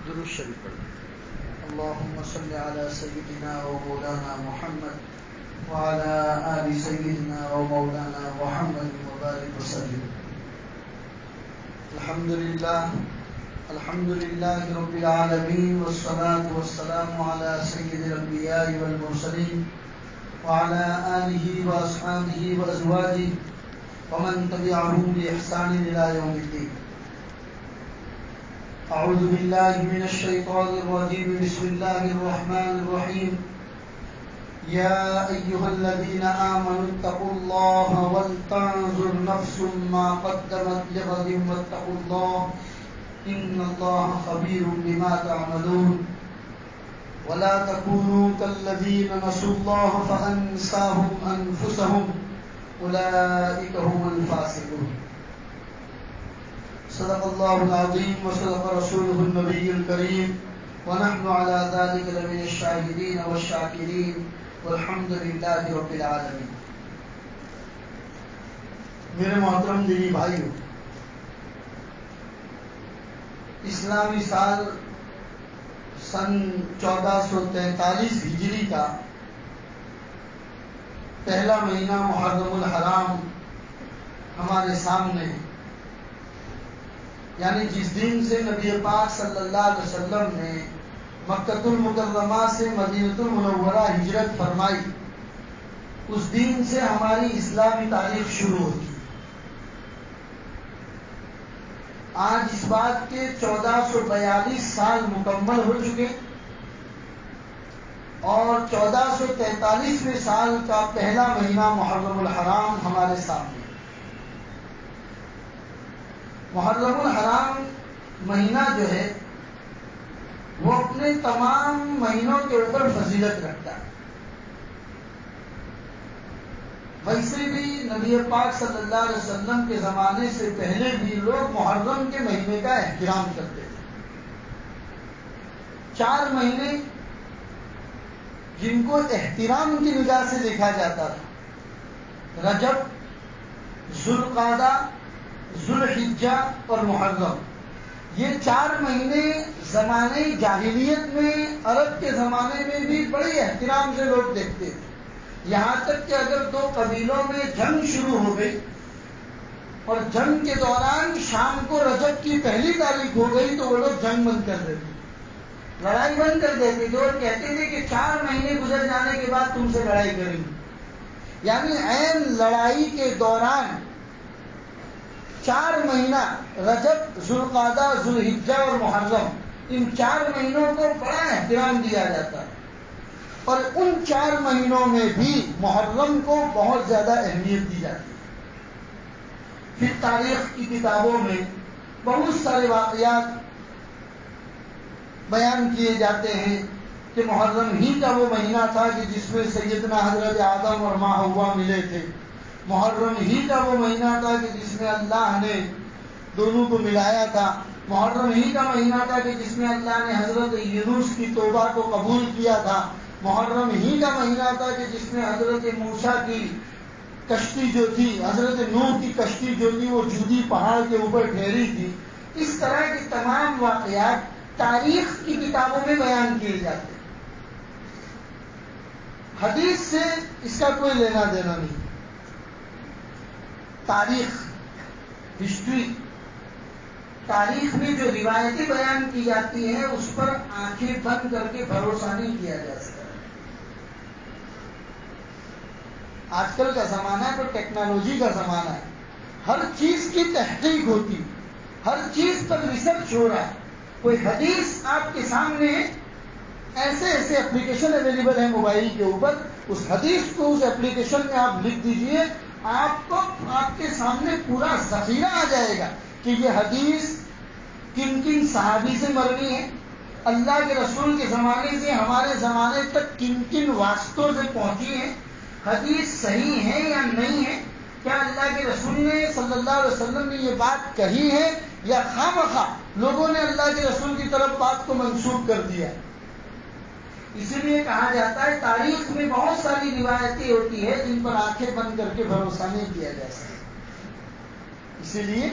درود شریف پڑھیں۔ اللهم صل على سيدنا ومولانا محمد وعلى آل سيدنا ومولانا محمد وبارك وسلم۔ الحمد لله رب العالمين، والصلاة والسلام على سيد الأنبياء والمرسلين وعلى آله وأصحابه وأزواجه ومن تبعهم بإحسان إلى يوم الدين۔ أعوذ بالله من الشيطان الرجيم، بسم الله الرحمن الرحيم۔ يا أيها الذين آمنوا اتقوا الله ولتنظر نفس ما قدمت لغد واتقوا الله إن الله خبير بما تعملون، ولا تكونوا كالذين نسوا الله فأنساهم أنفسهم أولئك هم الفاسقون۔ صدق الله العظيم وصدق رسوله النبي الكريم، ونحن على ذلك لمن الشاهدين والشاكرين، والحمد لله رب العالمين۔ میرے محترم دینی بھائیو، اسلامی سال سن 1443 ہجری کا پہلا مہینہ محرم الحرام ہمارے سامنے ہے، یعنی جس دن سے نبی پاک صلی اللہ علیہ وسلم نے مکۃ المکرمہ سے مدینہ المنورہ ہجرت فرمائی، اس دن سے ہماری اسلامی تاریخ شروع ہوتی۔ آج اس بات کے 1442 سال مکمل ہو چکے اور 1443ویں سال کا پہلا مہینہ محرم الحرام ہمارے سامنے۔ محرم الحرام مہینہ جو ہے وہ اپنے تمام مہینوں کے اوپر فضیلت رکھتا ہے۔ ویسے بھی نبی پاک صلی اللہ علیہ وسلم کے زمانے سے پہلے بھی لوگ محرم کے مہینے کا احترام کرتے تھے۔ 4 مہینے جن کو احترام کی نگاہ سے دیکھا جاتا تھا، رجب، ذوالقعدہ، ذوالحجہ اور محرم، یہ 4 مہینے زمانے جاہلیت میں، عرب کے زمانے میں بھی بڑے احترام سے لوگ دیکھتے تھے، یہاں تک کہ اگر 2 قبیلوں میں جنگ شروع ہو گئی اور جنگ کے دوران شام کو رجب کی 1 تاریخ ہو گئی تو وہ لوگ جنگ بند کر دیتے، لڑائی بند کر دیتے تھے اور کہتے تھے کہ 4 مہینے گزر جانے کے بعد تم سے لڑائی کریں گے۔ یعنی عین لڑائی کے دوران 4 مہینہ رجب، ذوالقعدہ، ذوالحجہ اور محرم، ان 4 مہینوں کو بڑا احترام دیا جاتا ہے، اور ان 4 مہینوں میں بھی محرم کو بہت زیادہ اہمیت دی جاتی ہے۔ پھر تاریخ کی کتابوں میں بہت سارے واقعات بیان کیے جاتے ہیں کہ محرم ہی کا وہ مہینہ تھا کہ جس میں سیدنا حضرت آدم اور ماں حوا ملے تھے، محرم ہی کا وہ مہینہ تھا کہ جس میں اللہ نے دونوں کو ملایا تھا، محرم ہی کا مہینہ تھا کہ جس میں اللہ نے حضرت یونس کی توبہ کو قبول کیا تھا، محرم ہی کا مہینہ تھا کہ جس میں حضرت موسیٰ کی کشتی جو تھی، حضرت نوح کی کشتی جو تھی، وہ جودی پہاڑ کے اوپر ٹھہری تھی۔ اس طرح کے تمام واقعات تاریخ کی کتابوں میں بیان کیے جاتے ہیں۔ حدیث سے اس کا کوئی لینا دینا نہیں۔ تاریخ، ہسٹری، تاریخ میں جو روایتیں بیان کی جاتی ہیں اس پر آنکھیں بند کر کے بھروسہ نہیں کیا جا سکتا۔ آج کل کا زمانہ تو ٹیکنالوجی کا زمانہ ہے، ہر چیز کی تحقیق ہوتی، ہر چیز پر ریسرچ ہو رہا ہے۔ کوئی حدیث آپ کے سامنے ایسے اپلیکیشن اویلیبل ہیں موبائل کے اوپر، اس حدیث کو اس اپلیکیشن میں آپ لکھ دیجئے، آپ کو آپ کے سامنے پورا ذخیرہ آ جائے گا کہ یہ حدیث کن کن صحابی سے مروی ہے، اللہ کے رسول کے زمانے سے ہمارے زمانے تک کن کن واسطوں سے پہنچی ہے، حدیث صحیح ہے یا نہیں ہے، کیا اللہ کے رسول نے صلی اللہ علیہ وسلم نے یہ بات کہی ہے یا خواہ لوگوں نے اللہ کے رسول کی طرف بات کو منسوخ کر دیا۔ اسی لیے کہا جاتا ہے تاریخ میں بہت ساری روایتیں ہوتی ہیں جن پر آنکھیں بند کر کے بھروسہ نہیں کیا جا سکتا۔ اسی لیے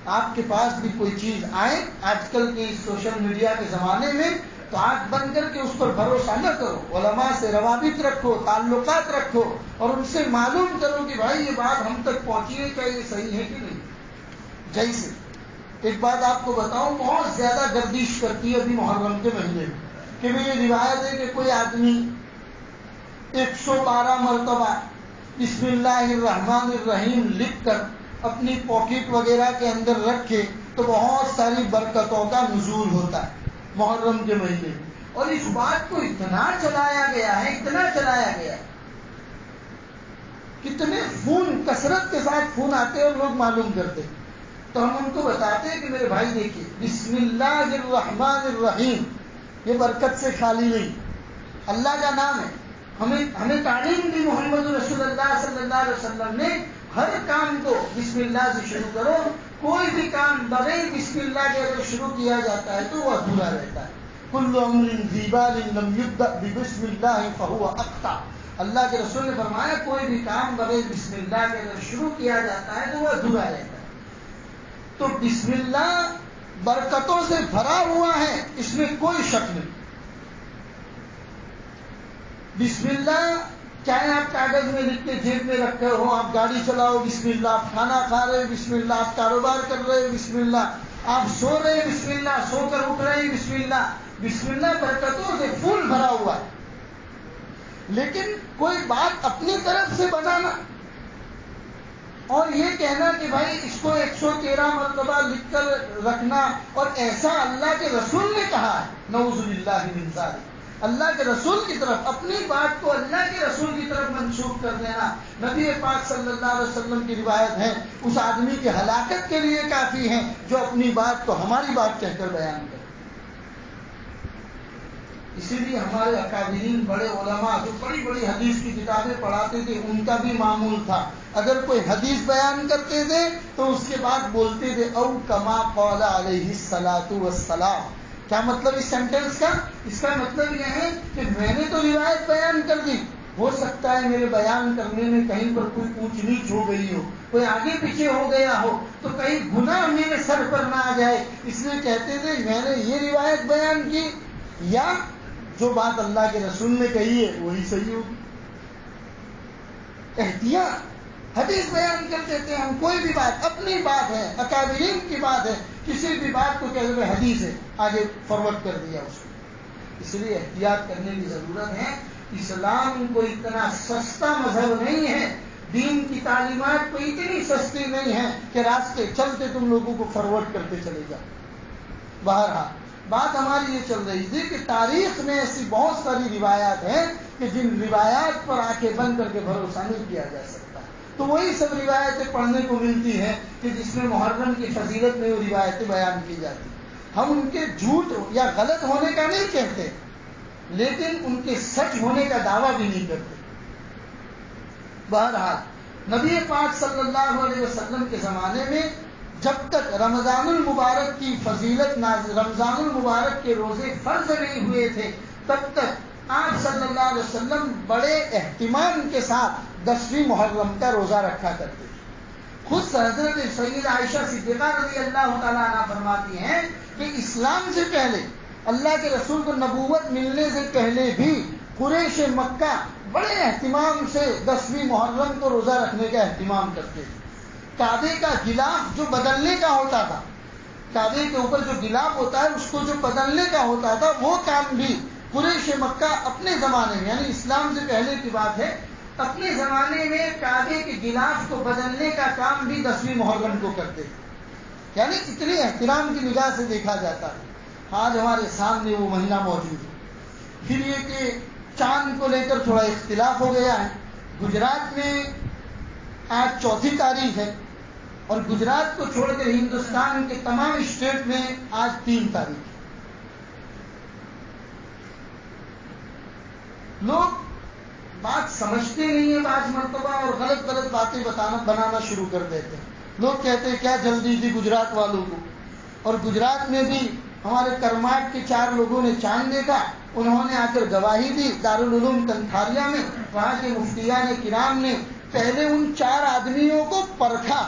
آپ کے پاس بھی کوئی چیز آئے آج کل کے سوشل میڈیا کے زمانے میں تو آنکھ بند کر کے اس پر بھروسہ نہ کرو، علماء سے روابط رکھو، تعلقات رکھو اور ان سے معلوم کرو کہ بھائی یہ بات ہم تک پہنچی ہے، کیا یہ صحیح ہے کہ نہیں۔ جیسے ایک بات آپ کو بتاؤں، بہت زیادہ گردش کرتی ہے ابھی محرم کے مہینے میں کہ یہ روایت ہے کہ کوئی آدمی 112 مرتبہ بسم اللہ الرحمن الرحیم لکھ کر اپنی پاکٹ وغیرہ کے اندر رکھے تو بہت ساری برکتوں کا نزول ہوتا ہے محرم کے مہینے میں۔ اور اس بات کو اتنا چلایا گیا ہے، اتنا چلایا گیا ہے، کتنے فون کثرت کے ساتھ فون آتے اور لوگ معلوم کرتے، تو ہم ان کو بتاتے ہیں کہ میرے بھائی دیکھیے بسم اللہ الرحمن الرحیم یہ برکت سے خالی نہیں، اللہ کا نام ہے۔ ہمیں تعلیم دی محمد رسول اللہ صلی اللہ علیہ وسلم نے، ہر کام کو بسم اللہ سے شروع کرو، کوئی بھی کام بغیر بسم اللہ کے اگر شروع کیا جاتا ہے تو وہ ادھورا رہتا ہے۔ کل امر ذی بال لم یبدأ ببسم اللہ فہو اقطع، اللہ کے رسول نے فرمایا کوئی بھی کام بغیر بسم اللہ کے اگر شروع کیا جاتا ہے تو وہ ادھورا رہتا ہے۔ تو بسم اللہ برکتوں سے بھرا ہوا ہے، اس میں کوئی شک نہیں۔ بسم اللہ چاہے آپ کاغذ میں لکھ کے جیب میں رکھے ہو، آپ گاڑی چلاؤ بسم اللہ، آپ کھانا کھا رہے بسم اللہ، آپ کاروبار کر رہے بسم اللہ، آپ سو رہے بسم اللہ، سو کر اٹھ رہے بسم اللہ، بسم اللہ برکتوں سے پھول بھرا ہوا ہے۔ لیکن کوئی بات اپنی طرف سے بنانا اور یہ کہنا کہ بھائی اس کو 113 مرتبہ لکھ کر رکھنا، اور ایسا اللہ کے رسول نے کہا ہے، نعوذ باللہ من ذالک، اللہ کے رسول کی طرف اپنی بات کو اللہ کے رسول کی طرف منسوخ کر دینا نبی پاک صلی اللہ علیہ وسلم کی روایت ہے، اس آدمی کی ہلاکت کے لیے کافی ہے جو اپنی بات کو ہماری بات کہہ کر بیان کرے۔ اسی لیے ہمارے اکابرین بڑے علماء جو بڑی بڑی حدیث کی کتابیں پڑھاتے تھے ان کا بھی معمول تھا، اگر کوئی حدیث بیان کرتے تھے تو اس کے بعد بولتے تھے او کما قال علیہ الصلاۃ والسلام۔ کیا مطلب اس سینٹینس کا؟ اس کا مطلب یہ ہے کہ میں نے تو روایت بیان کر دی، ہو سکتا ہے میرے بیان کرنے میں کہیں پر کوئی اونچ نیچ ہو گئی ہو، کوئی آگے پیچھے ہو گیا ہو، تو کہیں گناہ میرے سر پر نہ آ جائے، اس لیے کہتے تھے میں نے یہ روایت بیان کی، یا جو بات اللہ کے رسول نے کہی ہے وہی صحیح ہوگی۔ احتیاط، حدیث بیان کرتے تھے ہم، کوئی بھی بات اپنی بات ہے، اکابرین کی بات ہے، کسی بھی بات کو کہتے ہوئے حدیث ہے آگے فارورڈ کر دیا اس کو۔ اس لیے احتیاط کرنے کی ضرورت ہے۔ اسلام کوئی اتنا سستا مذہب نہیں ہے، دین کی تعلیمات کوئی اتنی سستی نہیں ہے کہ راستے چلتے تم لوگوں کو فارورڈ کرتے چلے جاؤ۔ بہرحال بات ہماری یہ چل رہی تھی کہ تاریخ میں ایسی بہت ساری روایات ہیں کہ جن روایات پر آنکھیں بند کر کے بھروسہ نہیں کیا جا سکتا، تو وہی سب روایتیں پڑھنے کو ملتی ہیں کہ جس میں محرم کی فضیلت میں وہ روایتیں بیان کی جاتی ہیں۔ ہم ان کے جھوٹ یا غلط ہونے کا نہیں کہتے، لیکن ان کے سچ ہونے کا دعویٰ بھی نہیں کرتے۔ بہرحال نبی پاک صلی اللہ علیہ وسلم کے زمانے میں جب تک رمضان المبارک کی فضیلت رمضان المبارک کے روزے فرض نہیں ہوئے تھے، تب تک آپ صلی اللہ علیہ وسلم بڑے اہتمام کے ساتھ 10ویں محرم کا روزہ رکھا کرتے تھے۔ خود حضرت سید عائشہ صدیقہ رضی اللہ تعالیٰ عنہ فرماتی ہیں کہ اسلام سے پہلے، اللہ کے رسول کو نبوت ملنے سے پہلے بھی قریش مکہ بڑے اہتمام سے 10ویں محرم کو روزہ رکھنے کا اہتمام کرتے تھے۔ کعبے کا غلاف جو بدلنے کا ہوتا تھا، کعبے کے اوپر جو غلاف ہوتا ہے اس کو جو بدلنے کا ہوتا تھا، وہ کام بھی قریش مکہ اپنے زمانے میں، یعنی اسلام سے پہلے کی بات ہے، اپنے زمانے میں کعبے کے غلاف کو بدلنے کا کام بھی 10ویں محرم کو کرتے تھے، یعنی اتنے احترام کی نگاہ سے دیکھا جاتا ہے۔ آج ہمارے سامنے وہ مہینہ موجود ہے۔ پھر یہ کہ چاند کو لے کر تھوڑا اختلاف ہو گیا ہے۔ گجرات میں آج 4 تاریخ ہے، اور گجرات کو چھوڑ کر ہندوستان کے تمام اسٹیٹ میں آج 3 تاریخ ہے۔ لوگ بات سمجھتے نہیں ہیں بعض مرتبہ، اور غلط غلط باتیں بنانا شروع کر دیتے ہیں۔ لوگ کہتے ہیں کیا جلدی تھی گجرات والوں کو، اور گجرات میں بھی ہمارے کرماٹ کے 4 لوگوں نے چاند دیکھا، انہوں نے آ کر گواہی دی دارالعلوم کنتھاریا میں۔ وہاں کے مفتیان کرام نے پہلے ان 4 آدمیوں کو پرکھا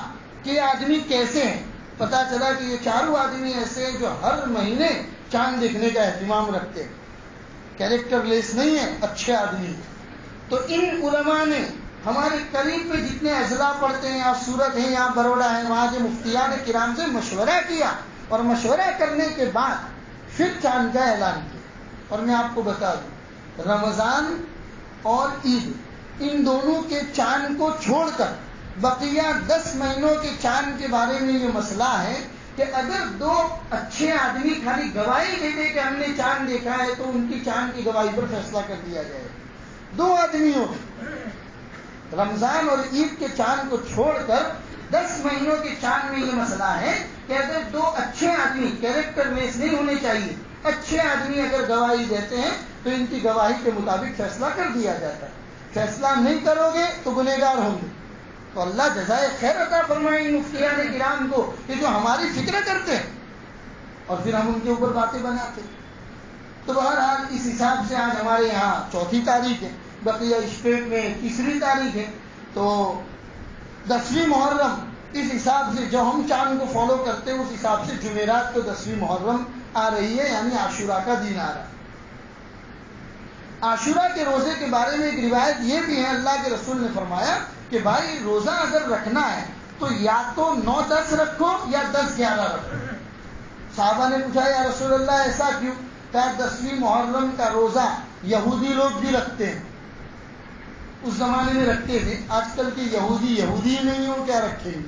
کہ یہ آدمی کیسے ہیں، پتا چلا کہ یہ چاروں آدمی ایسے ہیں جو ہر مہینے چاند دیکھنے کا اہتمام رکھتے ہیں، کیریکٹر لیس نہیں ہے، اچھے آدمی ہیں۔ تو ان علماء نے ہمارے قریب میں جتنے اضلاع پڑھتے ہیں، آپ سورت ہیں، یہاں بروڈا ہے، وہاں کے مفتیان کرام سے مشورہ کیا، اور مشورہ کرنے کے بعد پھر چاند کا اعلان کیا۔ اور میں آپ کو بتا دوں، رمضان اور عید ان دونوں کے چاند کو چھوڑ کر بقیہ 10 مہینوں کے چاند کے بارے میں یہ مسئلہ ہے کہ اگر 2 اچھے آدمی خالی گواہی دیتے کہ ہم نے چاند دیکھا ہے تو ان کی چاند کی گواہی پر فیصلہ کر دیا جائے۔ 2 آدمیوں رمضان اور عید کے چاند کو چھوڑ کر 10 مہینوں کے چاند میں یہ مسئلہ ہے کہ اگر 2 اچھے آدمی، کیریکٹر لیس نہیں ہونے چاہیے، اچھے آدمی اگر گواہی دیتے ہیں تو ان کی گواہی کے مطابق فیصلہ کر دیا جاتا ہے۔ فیصلہ نہیں کرو گے تو گنہگار ہوں گے۔ تو اللہ جزائے خیر عطا فرمائے ان مفتیان کرام کو کہ جو ہماری فکر کرتے ہیں اور پھر ہم ان کے اوپر باتیں بناتے ہیں۔ تو بہرحال اس حساب سے آج ہمارے یہاں 4 تاریخ ہے، بقیہ اسٹیٹ میں 3 تاریخ ہے، تو 10ویں محرم اس حساب سے جو ہم چاند کو فالو کرتے ہیں اس حساب سے جمعرات کو 10ویں محرم آ رہی ہے، یعنی عاشورہ کا دن آ رہا ہے۔ عاشورہ کے روزے کے بارے میں ایک روایت یہ بھی ہے، اللہ کے رسول نے فرمایا کہ بھائی روزہ اگر رکھنا ہے تو یا تو 9-10 رکھو یا 10-11 رکھو۔ صحابہ نے پوچھا یا رسول اللہ ایسا کیوں؟ کہا 10ویں محرم کا روزہ یہودی لوگ بھی رکھتے ہیں، اس زمانے میں رکھتے تھے، آج کل کے یہودی نہیں ہو کیا رکھیں گے،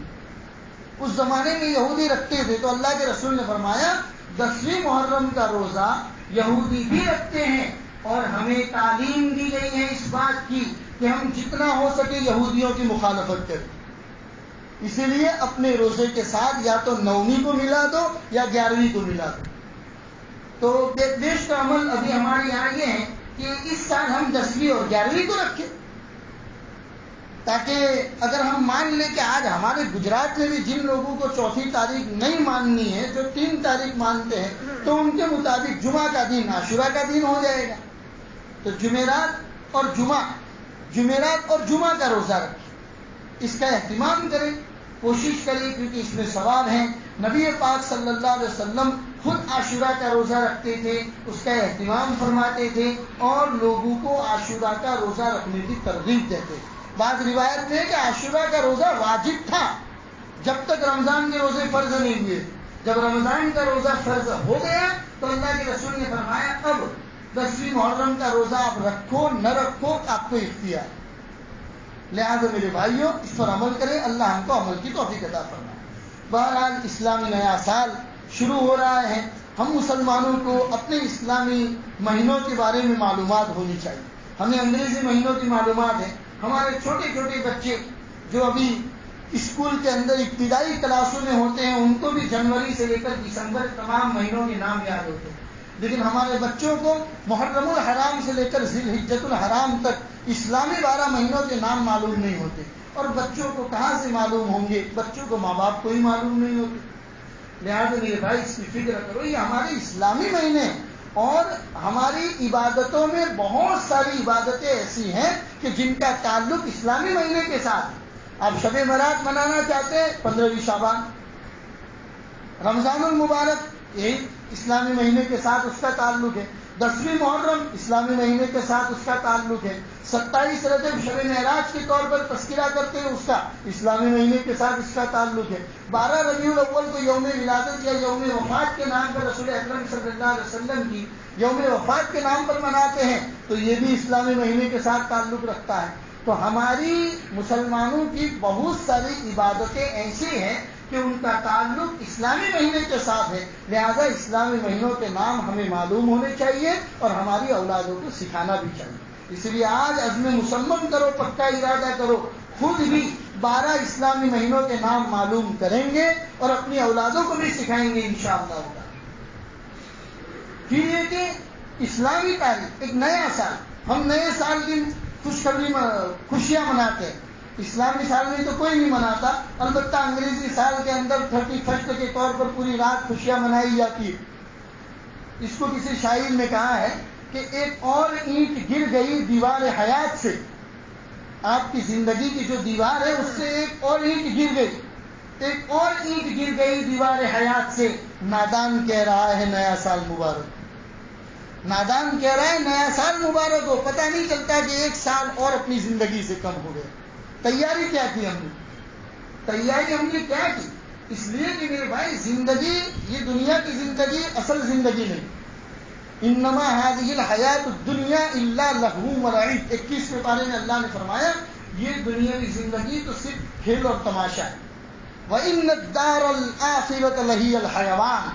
اس زمانے میں یہودی رکھتے تھے۔ تو اللہ کے رسول نے فرمایا 10ویں محرم کا روزہ یہودی بھی رکھتے ہیں، اور ہمیں تعلیم دی گئی ہے اس بات کی کہ ہم جتنا ہو سکے یہودیوں کی مخالفت کریں، اسی لیے اپنے روزے کے ساتھ یا تو 9ویں کو ملا دو یا 11ویں کو ملا دو۔ تو دیش کا عمل ابھی ہمارے یہاں یہ ہے کہ اس سال ہم 10ویں اور 11ویں کو رکھیں، تاکہ اگر ہم مان لیں کہ آج ہمارے گجرات میں بھی جن لوگوں کو 4 تاریخ نہیں ماننی ہے، جو 3 تاریخ مانتے ہیں، تو ان کے مطابق جمعہ کا دن عاشورہ کا دن ہو جائے گا۔ تو جمعرات اور جمعہ کا روزہ رکھیں، اس کا اہتمام کریں، کوشش کریں، کیونکہ اس میں ثواب ہیں۔ نبی پاک صلی اللہ علیہ وسلم خود عاشورہ کا روزہ رکھتے تھے، اس کا اہتمام فرماتے تھے اور لوگوں کو عاشورہ کا روزہ رکھنے کی ترغیب دیتے تھے۔ بعض روایت میں کہ عاشورہ کا روزہ واجب تھا جب تک رمضان کے روزے فرض نہیں ہوئے، جب رمضان کا روزہ فرض ہو گیا تو اللہ کے رسول نے فرمایا اب 10ویں محرم کا روزہ آپ رکھو نہ رکھو آپ کو اختیار، لہذا میرے بھائیوں اس پر عمل کریں، اللہ ہم کو عمل کی توفیق عطا فرمائے۔ بہرحال اسلامی نیا سال شروع ہو رہا ہے، ہم مسلمانوں کو اپنے اسلامی مہینوں کے بارے میں معلومات ہونی چاہیے۔ ہمیں انگریزی مہینوں کی معلومات ہے، ہمارے چھوٹے بچے جو ابھی اسکول کے اندر ابتدائی کلاسوں میں ہوتے ہیں ان کو بھی جنوری سے لے کر دسمبر تمام مہینوں کے نام یاد ہوتے ہیں، لیکن ہمارے بچوں کو محرم الحرام سے لے کر ذی الحجۃ الحرام تک اسلامی 12 مہینوں کے نام معلوم نہیں ہوتے، اور بچوں کو کہاں سے معلوم ہوں گے؟ بچوں کو ماں باپ کو ہی معلوم نہیں ہوتے۔ لہٰذا میرے بھائی اس کی فکر کرو، یہ ہمارے اسلامی مہینے ہیں، اور ہماری عبادتوں میں بہت ساری عبادتیں ایسی ہیں کہ جن کا تعلق اسلامی مہینے کے ساتھ ہے۔ آپ شب برات منانا چاہتے ہیں 15ویں شعبان، رمضان المبارک یہی اسلامی مہینے کے ساتھ اس کا تعلق ہے، 10ویں محرم اسلامی مہینے کے ساتھ اس کا تعلق ہے، 27 رجب شب معراج کے طور پر تذکرہ کرتے ہیں اس کا اسلامی مہینے کے ساتھ اس کا تعلق ہے، 12 ربیع الاول کو یوم ولادت یا یوم وفات کے نام پر رسول اکرم صلی اللہ علیہ وسلم کی یوم وفات کے نام پر مناتے ہیں، تو یہ بھی اسلامی مہینے کے ساتھ تعلق رکھتا ہے۔ تو ہماری مسلمانوں کی بہت ساری عبادتیں ایسی ہیں کہ ان کا تعلق اسلامی مہینے کے ساتھ ہے، لہذا اسلامی مہینوں کے نام ہمیں معلوم ہونے چاہیے اور ہماری اولادوں کو سکھانا بھی چاہیے۔ اس لیے آج عزم مصمم کرو، پکا ارادہ کرو، خود بھی 12 اسلامی مہینوں کے نام معلوم کریں گے اور اپنی اولادوں کو بھی سکھائیں گے انشاءاللہ۔ پھر یہ کہ اسلامی تاریخ ایک نیا سال، ہم نئے سال کی خوشیاں مناتے ہیں، اسلامی سال میں تو کوئی نہیں مناتا، البتہ انگریزی سال کے اندر 31 کے طور پر پوری رات خوشیاں منائی جاتی ہے۔ اس کو کسی شاعر نے کہا ہے کہ ایک اور اینٹ گر گئی دیوار حیات سے، آپ کی زندگی کی جو دیوار ہے اس سے ایک اور اینٹ گر گئی، ایک اور اینٹ گر گئی دیوار حیات سے، نادان کہہ رہا ہے نیا سال مبارک، نادان کہہ رہا ہے نیا سال مبارک ہو، پتہ نہیں چلتا کہ ایک سال اور اپنی زندگی سے کم ہو گیا۔ تیاری کیا کی ہم نے؟ تیاری ہم نے کیا کی؟ اس لیے کہ میرے بھائی زندگی، یہ دنیا کی زندگی اصل زندگی نہیں۔ انما هذه الحیات الدنیا الا لہو ولعب، 21ویں پارے میں اللہ نے فرمایا یہ دنیاوی زندگی تو صرف کھیل اور تماشا ہے۔ وَإِنَّ الدَّارَ الْآخِرَةَ لَهِيَ الْحَيَوَانُ،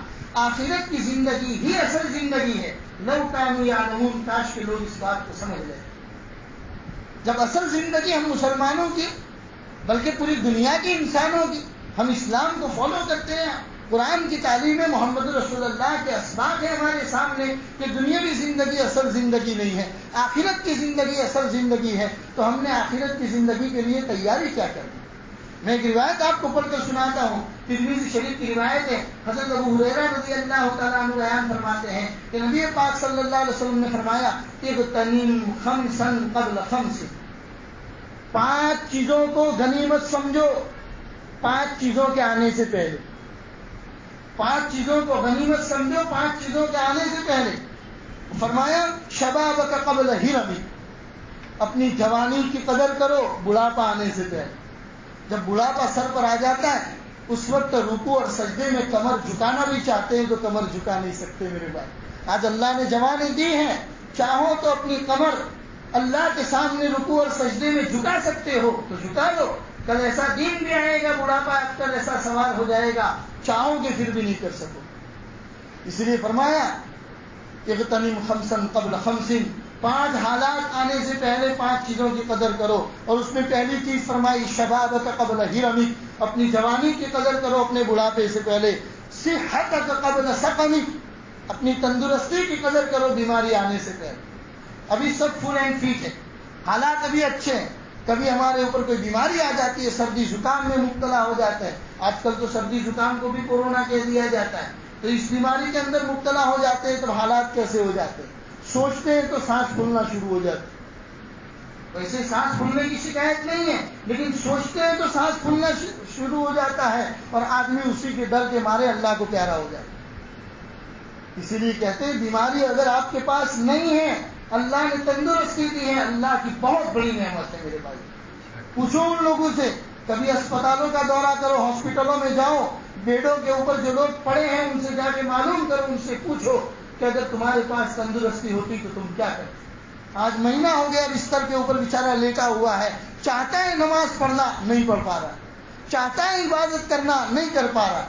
آخرت کی زندگی ہی اصل زندگی ہے۔ لَوْ كَانُوا يَعْلَمُونَ، کاش کے لوگ اس بات کو سمجھ لیں۔ جب اصل زندگی ہم مسلمانوں کی بلکہ پوری دنیا کے انسانوں کی، ہم اسلام کو فالو کرتے ہیں، قرآن کی تعلیم محمد رسول اللہ کے اسباق ہے ہمارے سامنے کہ دنیاوی زندگی اصل زندگی نہیں ہے، آخرت کی زندگی اصل زندگی ہے، تو ہم نے آخرت کی زندگی کے لیے تیاری کیا کرنی؟ میں ایک روایت آپ کو پڑھ کر سناتا ہوں، ترمذی شریف کی روایت ہے، حضرت ابو ہریرہ رضی اللہ تعالیٰ عنہ بیان فرماتے ہیں کہ نبی پاک صلی اللہ علیہ وسلم نے فرمایا اغتنم خمسا قبل خمس، 5 چیزوں کو غنیمت سمجھو 5 چیزوں کے آنے سے پہلے، 5 چیزوں کو غنیمت سمجھو 5 چیزوں کے آنے سے پہلے۔ فرمایا شبابک قبل حرمی، اپنی جوانی کی قدر کرو بڑھاپا آنے سے پہلے۔ جب بڑھاپا سر پر آ جاتا ہے اس وقت رکوع اور سجدے میں کمر جھکانا بھی چاہتے ہیں تو کمر جھکا نہیں سکتے میرے بھائی۔ آج اللہ نے جوانی دی ہیں، چاہو تو اپنی کمر اللہ کے سامنے رکوع اور سجدے میں جھکا سکتے ہو تو جھکا لو، کل ایسا دین بھی آئے گا بڑھاپا آپ پر ایسا سوار ہو جائے گا چاہو گے پھر بھی نہیں کر سکو۔ اس لیے فرمایا اغتنم خمسا قبل خمس، 5 حالات آنے سے پہلے 5 چیزوں کی قدر کرو، اور اس میں پہلی چیز فرمائی شبابک قبل حرمک، اپنی جوانی کی قدر کرو اپنے بڑھاپے سے پہلے، صحتک قبل سقمک، اپنی تندرستی کی قدر کرو بیماری آنے سے پہلے۔ ابھی سب فل اینڈ فٹ ہے، حالات ابھی اچھے ہیں، کبھی ہمارے اوپر کوئی بیماری آ جاتی ہے، سردی زکام میں مبتلا ہو جاتا ہے، آج کل تو سردی زکام کو بھی کورونا کہہ دیا جاتا ہے، تو اس بیماری کے اندر مبتلا ہو جاتے ہیں تو حالات کیسے ہو جاتے ہیں؟ سوچتے ہیں تو سانس پھولنا شروع ہو جاتی ہے، ویسے سانس پھولنے کی شکایت نہیں ہے لیکن سوچتے ہیں تو سانس پھولنا شروع ہو جاتا ہے اور آدمی اسی کے ڈر کے مارے اللہ کو پیارا ہو جاتا ہے۔ اسی لیے کہتے ہیں بیماری اگر آپ کے پاس نہیں ہے، اللہ نے تندرستی دی ہے، اللہ کی بہت بڑی نعمت ہے میرے بھائی۔ پوچھو ان لوگوں سے، کبھی اسپتالوں کا دورہ کرو، ہاسپٹلوں میں جاؤ، بیڈوں کے اوپر جو لوگ پڑے ہیں ان سے جا کے معلوم کرو، ان سے پوچھو کہ اگر تمہارے پاس تندرستی ہوتی تو تم کیا کرتے؟ آج مہینہ ہو گیا بستر کے اوپر بیچارہ لیٹا ہوا ہے، چاہتا ہے نماز پڑھنا نہیں پڑھ پا رہا، چاہتا ہے عبادت کرنا نہیں کر پا رہا،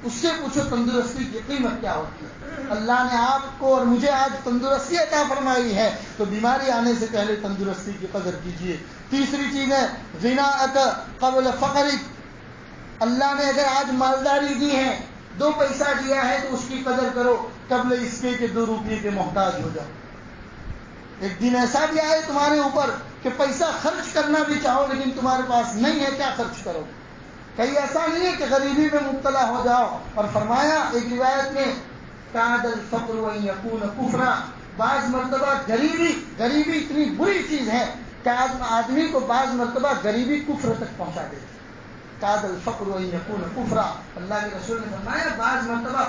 اس سے پوچھو تندرستی کی قیمت کیا ہوتی ہے۔ اللہ نے آپ کو اور مجھے آج تندرستی عطا فرمائی ہے تو بیماری آنے سے پہلے تندرستی کی قدر کیجیے۔ تیسری چیز ہے غناءک قبل فقرک، اللہ نے اگر آج مالداری دی ہے، 2 پیسہ دیا ہے تو اس کی قدر کرو قبل اس کے کہ 2 روپے کے محتاج ہو جاؤ۔ ایک دن ایسا بھی آئے تمہارے اوپر کہ پیسہ خرچ کرنا بھی چاہو لیکن تمہارے پاس نہیں ہے، کیا خرچ کرو؟ کہیں ایسا نہیں ہے کہ غریبی میں مبتلا ہو جاؤ۔ اور فرمایا ایک روایت میں کاد الفقر ان یکون کفرا، بعض مرتبہ غریبی اتنی بری چیز ہے کہ آدمی کو بعض مرتبہ غریبی کفر تک پہنچا دیتی ہے۔ کاد الفقر ان یکون کفرا، اللہ کے رسول نے فرمایا بعض مرتبہ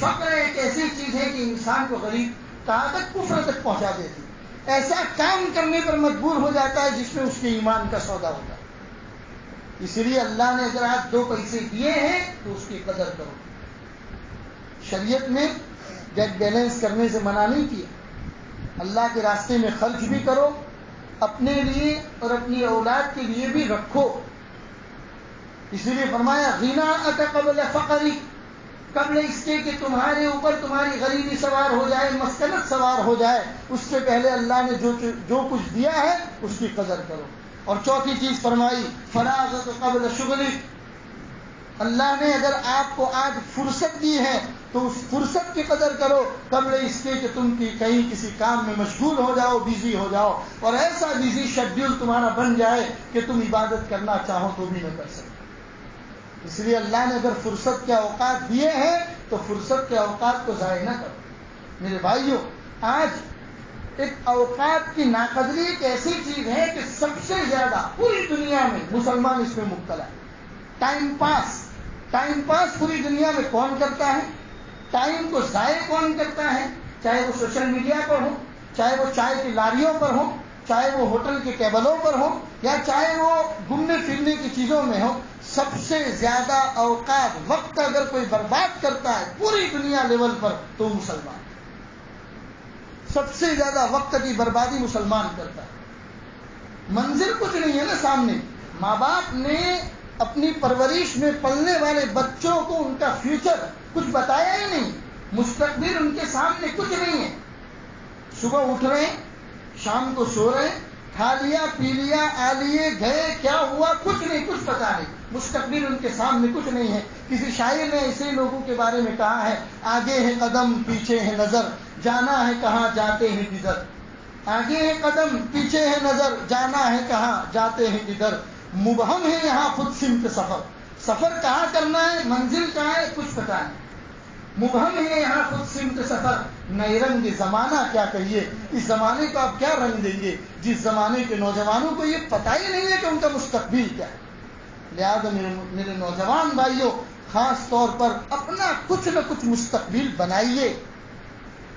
فقر ایک ایسی چیز ہے کہ انسان کو غریب کہاں تک کفر تک پہنچا دیتی، ایسا کام کرنے پر مجبور ہو جاتا ہے جس میں اس کے ایمان کا سودا ہوتا ہے۔ اس لیے اللہ نے اگر آپ 2 پیسے دیے ہیں تو اس کی قدر کرو۔ شریعت میں گیٹ بیلنس کرنے سے منع نہیں کیا، اللہ کے راستے میں خرچ بھی کرو، اپنے لیے اور اپنی اولاد کے لیے بھی رکھو۔ اسی لیے فرمایا غناءک قبل فقرک، قبل اس کے کہ تمہارے اوپر تمہاری غریبی سوار ہو جائے، مسکنت سوار ہو جائے، اس سے پہلے اللہ نے جو کچھ دیا ہے اس کی قدر کرو۔ اور چوتھی چیز فرمائی فراغت قبل شغلک، اللہ نے اگر آپ کو آج فرصت دی ہے تو اس فرصت کی قدر کرو قبل اس کے کہ تم کہیں کسی کام میں مشغول ہو جاؤ، بزی ہو جاؤ، اور ایسا بزی شیڈیول تمہارا بن جائے کہ تم عبادت کرنا چاہو تو بھی نہ کر سکو۔ اس لیے اللہ نے اگر فرصت کے اوقات دیے ہیں تو فرصت کے اوقات کو ضائع نہ کرو۔ میرے بھائیوں، آج ایک اوقات کی ناقدری ایک ایسی چیز ہے کہ سب سے زیادہ پوری دنیا میں مسلمان اس میں مبتلا ہے۔ ٹائم پاس پوری دنیا میں کون کرتا ہے؟ ٹائم کو ضائع کون کرتا ہے؟ چاہے وہ سوشل میڈیا پر ہو، چاہے وہ چائے کی لاریوں پر ہو، چاہے وہ ہوٹل کے ٹیبلوں پر ہو، یا چاہے وہ گھومنے پھرنے کی چیزوں میں ہو، سب سے زیادہ اوقات وقت اگر کوئی برباد کرتا ہے پوری دنیا لیول پر تو مسلمان، سب سے زیادہ وقت کی بربادی مسلمان کرتا ہے۔ منزل کچھ نہیں ہے نا سامنے، ماں باپ نے اپنی پرورش میں پلنے والے بچوں کو ان کا فیوچر کچھ بتایا ہی نہیں، مستقبل ان کے سامنے کچھ نہیں ہے۔ صبح اٹھ رہے ہیں، شام کو سو رہے ہیں، کھا لیا پی لیا آ لیے گئے، کیا ہوا کچھ نہیں، کچھ پتا نہیں، مستقبل ان کے سامنے کچھ نہیں ہے۔ کسی شاعر نے ایسے لوگوں کے بارے میں کہا ہے، آگے ہے قدم پیچھے ہے نظر، جانا ہے کہاں جاتے ہیں کدھر، آگے ہے قدم پیچھے ہے نظر، جانا ہے کہاں جاتے ہیں کدھر، مبہم ہے یہاں خود سمت سفر کہاں کرنا ہے، منزل کہاں ہے، کچھ پتا نہیں، مبہم ہے یہاں خود سمت سفر، نئے رنگ زمانہ کیا کہیے، اس زمانے کو آپ کیا رنگ دیں گے جس زمانے کے نوجوانوں کو یہ پتہ ہی نہیں ہے کہ ان کا مستقبل کیا ہے۔ لہذا میرے نوجوان بھائیوں، خاص طور پر اپنا کچھ نہ کچھ مستقبل بنائیے،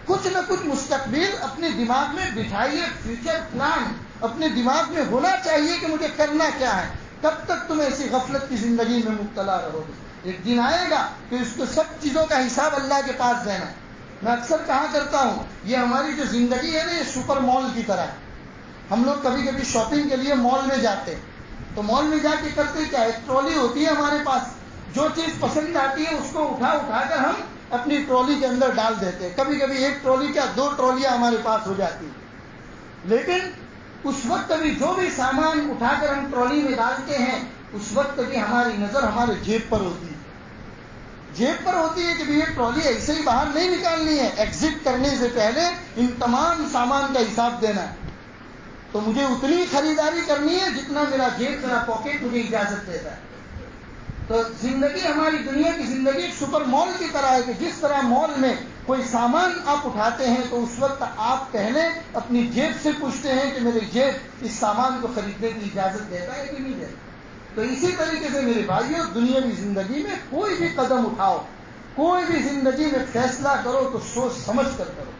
کچھ نہ کچھ مستقبل اپنے دماغ میں بٹھائیے، فیوچر پلان اپنے دماغ میں ہونا چاہیے کہ مجھے کرنا کیا ہے۔ کب تک تم ایسی غفلت کی زندگی میں مبتلا رہو گے؟ ایک دن آئے گا کہ اس کو سب چیزوں کا حساب اللہ کے پاس دینا ہے۔ میں اکثر کہا کرتا ہوں، یہ ہماری جو زندگی ہے نا، یہ سپر مال کی طرح ہے۔ ہم لوگ کبھی کبھی شاپنگ کے لیے مال میں جاتے ہیں، تو مال میں جا کے کرتے کیا، ایک ٹرالی ہوتی ہے ہمارے پاس، جو چیز پسند آتی ہے اس کو اٹھا کر ہم اپنی ٹرالی کے اندر ڈال دیتے ہیں۔ کبھی کبھی ایک ٹرالی کیا 2 ٹرالیاں ہمارے پاس ہو جاتی ہیں، لیکن اس وقت بھی جو بھی سامان اٹھا کر ہم ٹرالی میں ڈالتے ہیں، اس وقت بھی ہماری نظر ہمارے جیب پر ہوتی ہے، جیب پر ہوتی ہے کہ یہ ٹرالی ایسے ہی باہر نہیں نکالنی ہے، ایگزٹ کرنے سے پہلے ان تمام سامان کا حساب دینا ہے، تو مجھے اتنی خریداری کرنی ہے جتنا میرا جیب، میرا پاکٹ مجھے اجازت دیتا ہے۔ تو زندگی، ہماری دنیا کی زندگی ایک سپر مال کی طرح ہے کہ جس طرح مال میں کوئی سامان آپ اٹھاتے ہیں تو اس وقت آپ پہلے اپنی جیب سے پوچھتے ہیں کہ میرے جیب اس سامان کو خریدنے کی اجازت دیتا ہے کہ نہیں دیتا۔ تو اسی طریقے سے میرے بھائیوں، دنیاوی زندگی میں کوئی بھی قدم اٹھاؤ، کوئی بھی زندگی میں فیصلہ کرو تو سوچ سمجھ کر کرو۔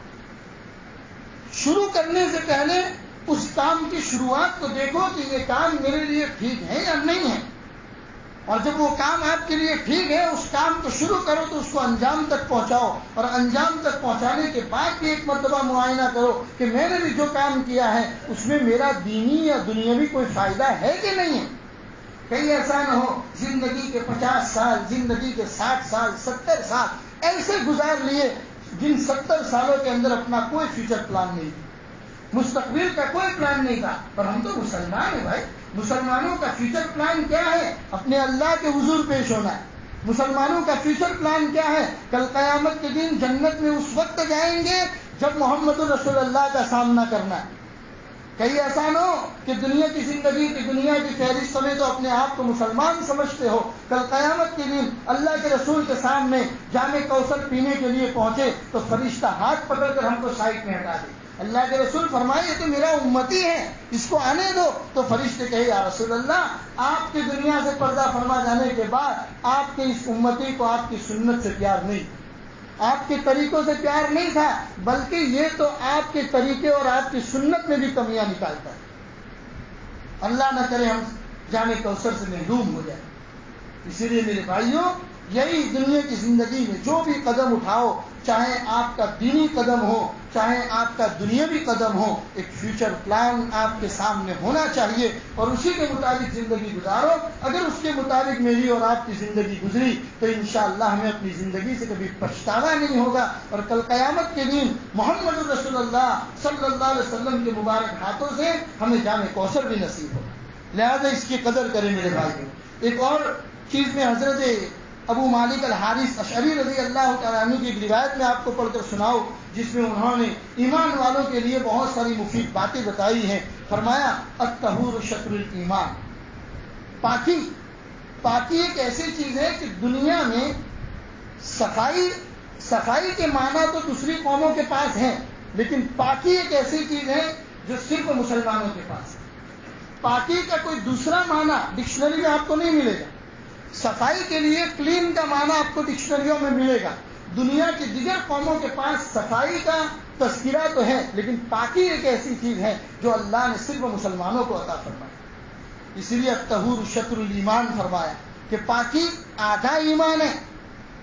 شروع کرنے سے پہلے اس کام کی شروعات کو دیکھو کہ یہ کام میرے لیے ٹھیک ہے یا نہیں ہے، اور جب وہ کام آپ کے لیے ٹھیک ہے، اس کام کو شروع کرو تو اس کو انجام تک پہنچاؤ، اور انجام تک پہنچانے کے بعد بھی ایک مرتبہ معائنہ کرو کہ میں نے بھی جو کام کیا ہے اس میں میرا دینی یا دنیاوی کوئی فائدہ ہے کہ نہیں ہے۔ کہیں ایسا نہ ہو زندگی کے 50 سال، زندگی کے 60 سال، 70 سال ایسے گزار لیے جن 70 سالوں کے اندر اپنا کوئی فیوچر پلان نہیں تھا، مستقبل کا کوئی پلان نہیں تھا۔ پر ہم تو مسلمان ہیں بھائی، مسلمانوں کا فیوچر پلان کیا ہے؟ اپنے اللہ کے حضور پیش ہونا ہے۔ مسلمانوں کا فیوچر پلان کیا ہے؟ کل قیامت کے دن جنت میں اس وقت جائیں گے جب محمد رسول اللہ کا سامنا کرنا ہے۔ کہیں ایسا نہ ہو کہ دنیا کی زندگی کی، دنیا کی فہرست میں تو اپنے آپ کو مسلمان سمجھتے ہو، کل قیامت کے دن اللہ کے رسول کے سامنے جام کوثر پینے کے لیے پہنچے تو فرشتہ ہاتھ پکڑ کر ہم کو سائڈ میں ہٹا دے۔ اللہ کے رسول فرمائے یہ تو میرا امتی ہے، اس کو آنے دو، تو فرشتے کہے یا رسول اللہ، آپ کی دنیا سے پردہ فرما جانے کے بعد آپ کے اس امتی کو آپ کی سنت سے پیار نہیں، آپ کے طریقوں سے پیار نہیں تھا، بلکہ یہ تو آپ کے طریقے اور آپ کی سنت میں بھی کمیاں نکالتا ہے۔ اللہ نہ کرے ہم جام کوثر سے محروم ہو جائیں۔ اسی لیے میرے بھائیوں، یہی دنیا کی زندگی میں جو بھی قدم اٹھاؤ، چاہے آپ کا دینی قدم ہو، چاہے آپ کا دنیاوی قدم ہو، ایک فیوچر پلان آپ کے سامنے ہونا چاہیے اور اسی کے مطابق زندگی گزارو۔ اگر اس کے مطابق میری اور آپ کی زندگی گزری تو انشاءاللہ ہمیں اپنی زندگی سے کبھی پچھتاوا نہیں ہوگا، اور کل قیامت کے دن محمد رسول اللہ صلی اللہ علیہ وسلم کے مبارک ہاتھوں سے ہمیں جام کوثر بھی نصیب ہوگا۔ لہذا اس کی قدر کریں میرے بھائی۔ ایک اور چیز میں حضرت ابو مالک الحارث اشعری رضی اللہ تعالیٰ عنہ کی ایک روایت میں آپ کو پڑھ کر سناؤ، جس میں انہوں نے ایمان والوں کے لیے بہت ساری مفید باتیں بتائی ہیں۔ فرمایا الطہور شطر الایمان، پاکی ایک ایسی چیز ہے کہ دنیا میں صفائی کے معنی تو دوسری قوموں کے پاس ہیں، لیکن پاکی ایک ایسی چیز ہے جو صرف مسلمانوں کے پاس ہے۔ پاکی کا کوئی دوسرا معنی ڈکشنری میں آپ کو نہیں ملے گا۔ صفائی کے لیے کلین کا معنی آپ کو ڈکشنریوں میں ملے گا. دنیا کی دیگر قوموں کے پاس صفائی کا تذکرہ تو ہے، لیکن پاکی ایک ایسی چیز ہے جو اللہ نے صرف مسلمانوں کو عطا فرمائی. اسی لیے الطہور شطر الایمان فرمایا کہ پاکی آدھا ایمان ہے.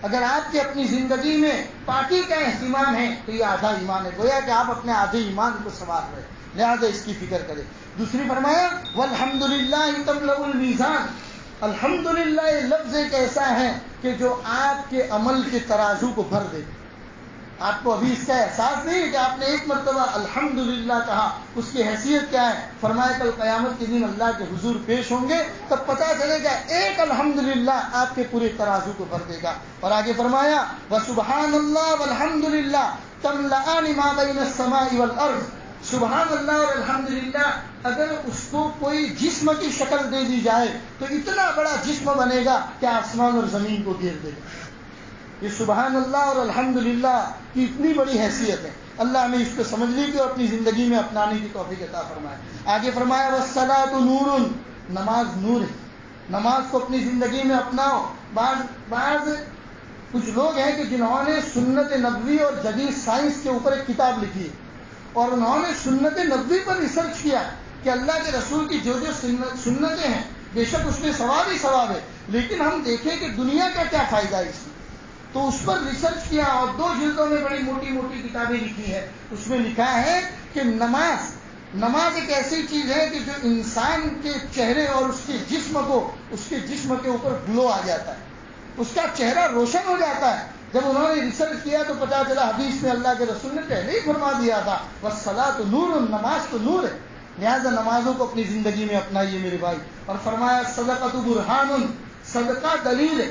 اگر آپ کی اپنی زندگی میں پاکی کا اہتمام ہے تو یہ آدھا ایمان ہے. گویا کہ آپ اپنے آدھے ایمان کو سنوار رہے، لہذا اس کی فکر کریں. دوسری فرمایا والحمدللہ تملأ المیزان. الحمدللہ یہ لفظ ایک ایسا ہے کہ جو آپ کے عمل کے ترازو کو بھر دے. آپ کو ابھی اس کا احساس نہیں ہے کہ آپ نے ایک مرتبہ الحمدللہ کہا، اس کی حیثیت کیا ہے؟ فرمایا کل قیامت کے دن اللہ کے حضور پیش ہوں گے تب پتہ چلے گا ایک الحمدللہ آپ کے پورے ترازو کو بھر دے گا. اور آگے فرمایا وسبحان اللہ والحمدللہ تملأان ما بین السماء والارض. سبحان اللہ اور الحمدللہ اگر اس کو کوئی جسم کی شکل دے دی جائے تو اتنا بڑا جسم بنے گا کہ آسمان اور زمین کو گھیر دے گا. یہ سبحان اللہ اور الحمدللہ کی اتنی بڑی حیثیت ہے. اللہ ہمیں اس کو سمجھنے کی اور اپنی زندگی میں اپنانے کی توفیق عطا فرمائے. آگے فرمایا والصلاۃ نور. نماز نور ہے. نماز کو اپنی زندگی میں اپناؤ. بعض کچھ لوگ ہیں کہ جنہوں نے سنت نبوی اور جدید سائنس کے اوپر ایک کتاب لکھی ہے اور انہوں نے سنت نبوی پر ریسرچ کیا کہ اللہ کے رسول کی جو سنتیں ہیں بے شک اس میں ثواب ہی ثواب ہے، لیکن ہم دیکھیں کہ دنیا کا کیا فائدہ ہے اس میں. تو اس پر ریسرچ کیا اور 2 جلدوں میں بڑی موٹی موٹی کتابیں لکھی ہے. اس میں لکھا ہے کہ نماز ایک ایسی چیز ہے کہ جو انسان کے چہرے اور اس کے جسم کے اوپر گلو آ جاتا ہے، اس کا چہرہ روشن ہو جاتا ہے. جب انہوں نے ریسرچ کیا تو پتا چلا حدیث میں اللہ کے رسول نے پہلے ہی فرما دیا تھا والصلاۃ نور. نماز تو نور ہے، لہذا نمازوں کو اپنی زندگی میں اپنائیے میرے بھائی. اور فرمایا صدقۃ برہان. صدقہ دلیل ہے.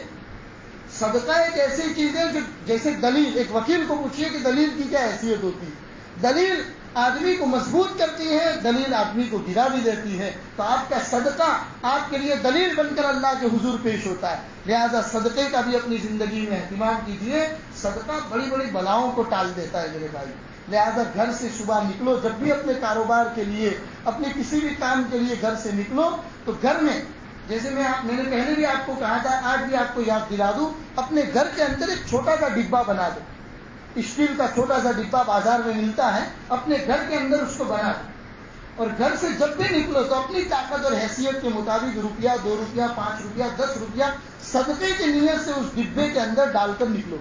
صدقہ ایک ایسی چیز ہے جو جیسے دلیل، ایک وکیل کو پوچھیے کہ دلیل کی کیا حیثیت ہوتی ہے. دلیل آدمی کو مضبوط کرتی ہے، دلیل آدمی کو گرا بھی دیتی ہے. تو آپ کا صدقہ آپ کے لیے دلیل بن کر اللہ کے حضور پیش ہوتا ہے. لہذا صدقے کا بھی اپنی زندگی میں اہتمام کیجیے. صدقہ بڑی بڑی بلاؤں کو ٹال دیتا ہے میرے بھائی. لہذا گھر سے صبح نکلو، جب بھی اپنے کاروبار کے لیے، اپنے کسی بھی کام کے لیے گھر سے نکلو تو گھر میں، جیسے میں نے پہلے بھی آپ کو کہا تھا، آج بھی آپ کو یاد دلا دوں، اپنے گھر کے اندر ایک چھوٹا سا ڈبہ بنا دو. اسٹیل کا چھوٹا سا ڈبہ بازار میں ملتا ہے، اپنے گھر کے اندر اس کو بنا دو. اور گھر سے جب بھی نکلو تو اپنی طاقت اور حیثیت کے مطابق روپیہ، 2 روپیہ، 5 روپیہ، 10 روپیہ صدقے کی نیت سے اس ڈبے کے اندر ڈال کر نکلو.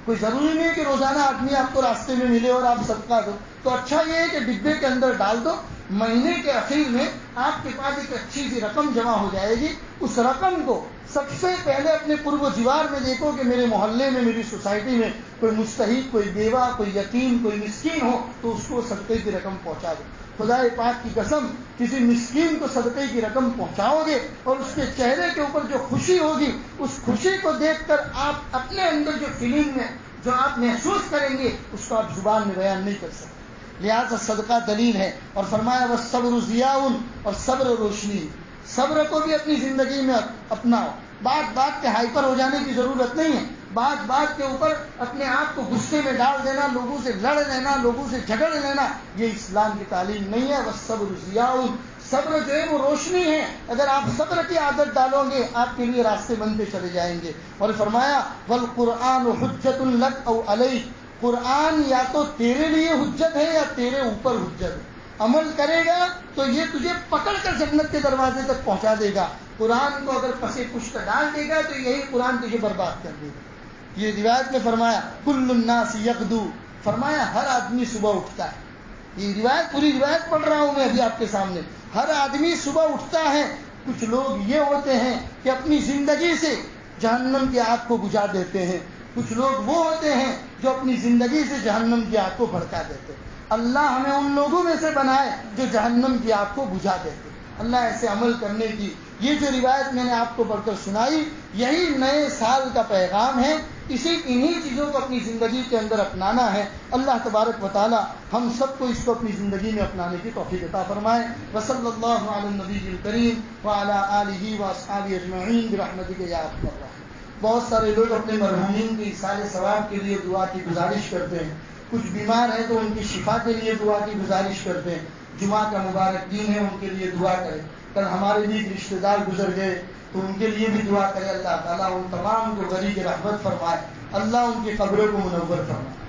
کوئی ضروری نہیں ہے کہ روزانہ آدمی آپ کو راستے میں ملے اور آپ صدقہ دو. تو اچھا یہ ہے کہ ڈبے کے اندر ڈال دو. مہینے کے اخیر میں آپ کے پاس ایک اچھی سی رقم جمع ہو جائے گی. اس رقم کو سب سے پہلے اپنے قرب و جوار میں دیکھو کہ میرے محلے میں، میری سوسائٹی میں کوئی مستحق، کوئی بیوہ، کوئی یتیم، کوئی مسکین ہو تو اس کو صدقے کی رقم پہنچا دو. خدا پاک کی قسم کسی مسکین کو صدقے کی رقم پہنچاؤ گے اور اس کے چہرے کے اوپر جو خوشی ہوگی، اس خوشی کو دیکھ کر آپ اپنے اندر جو فیلنگ میں جو آپ محسوس کریں گے اس کو آپ زبان میں بیان نہیں کر سکتے. لہذا صدقہ دلیل ہے. اور فرمایا والصبر ضیاء. اور صبر روشنی. صبر کو بھی اپنی زندگی میں اپناؤ. بات کے ہائپر ہو جانے کی ضرورت نہیں ہے. بات کے اوپر اپنے آپ کو غصے میں ڈال دینا، لوگوں سے لڑ لینا، لوگوں سے جھگڑ لینا، یہ اسلام کی تعلیم نہیں ہے. والصبر ضیاء. صبر جو ہے وہ روشنی ہے. اگر آپ صبر کی عادت ڈالو گے آپ کے لیے راستے بنتے چلے جائیں گے. اور فرمایا والقرآن حجت لک او علیک. قرآن یا تو تیرے لیے حجت ہے یا تیرے اوپر حجت ہے. عمل کرے گا تو یہ تجھے پکڑ کر جنت کے دروازے تک پہنچا دے گا. قرآن کو اگر پسے پشت ڈال دے گا تو یہی قرآن تجھے برباد کر دے گا. یہ روایت میں فرمایا کل الناس یغدو. فرمایا ہر آدمی صبح اٹھتا ہے. یہ روایت پوری روایت پڑھ رہا ہوں میں ابھی آپ کے سامنے. ہر آدمی صبح اٹھتا ہے. کچھ لوگ یہ ہوتے ہیں کہ اپنی زندگی سے جہنم کی آگ کو بجھا دیتے ہیں. کچھ لوگ وہ ہوتے ہیں جو اپنی زندگی سے جہنم کی آگ کو بھڑکا دیتے ہیں. اللہ ہمیں ان لوگوں میں سے بنائے جو جہنم کی آگ کو بجھا دیتے. اللہ ایسے عمل کرنے کی یہ جو روایت میں نے آپ کو پڑھ کر سنائی، یہی نئے سال کا پیغام ہے. انہی چیزوں کو اپنی زندگی کے اندر اپنانا ہے. اللہ تبارک و تعالی ہم سب کو اس کو اپنی زندگی میں اپنانے کی توفیق عطا فرمائے. وصلی اللہ علی النبی الکریم وعلی آلہ واصحابہ اجمعین برحمتک یا ارحم الراحمین. بہت سارے لوگ اپنے مرحومین کی ایصال ثواب کے لیے دعا کی گزارش کرتے ہیں. کچھ بیمار ہیں تو ان کی شفا کے لیے دعا کی گزارش کرتے ہیں. جمعہ کا مبارک دن ہے، ان کے لیے دعا کریں. کل ہمارے بھی ایک رشتہ دار گزر گئے، تو ان کے لیے بھی دعا کرے اللہ تعالیٰ ان تمام کو غریق رحمت فرمائے، اللہ ان کی قبروں کو منور فرمائے۔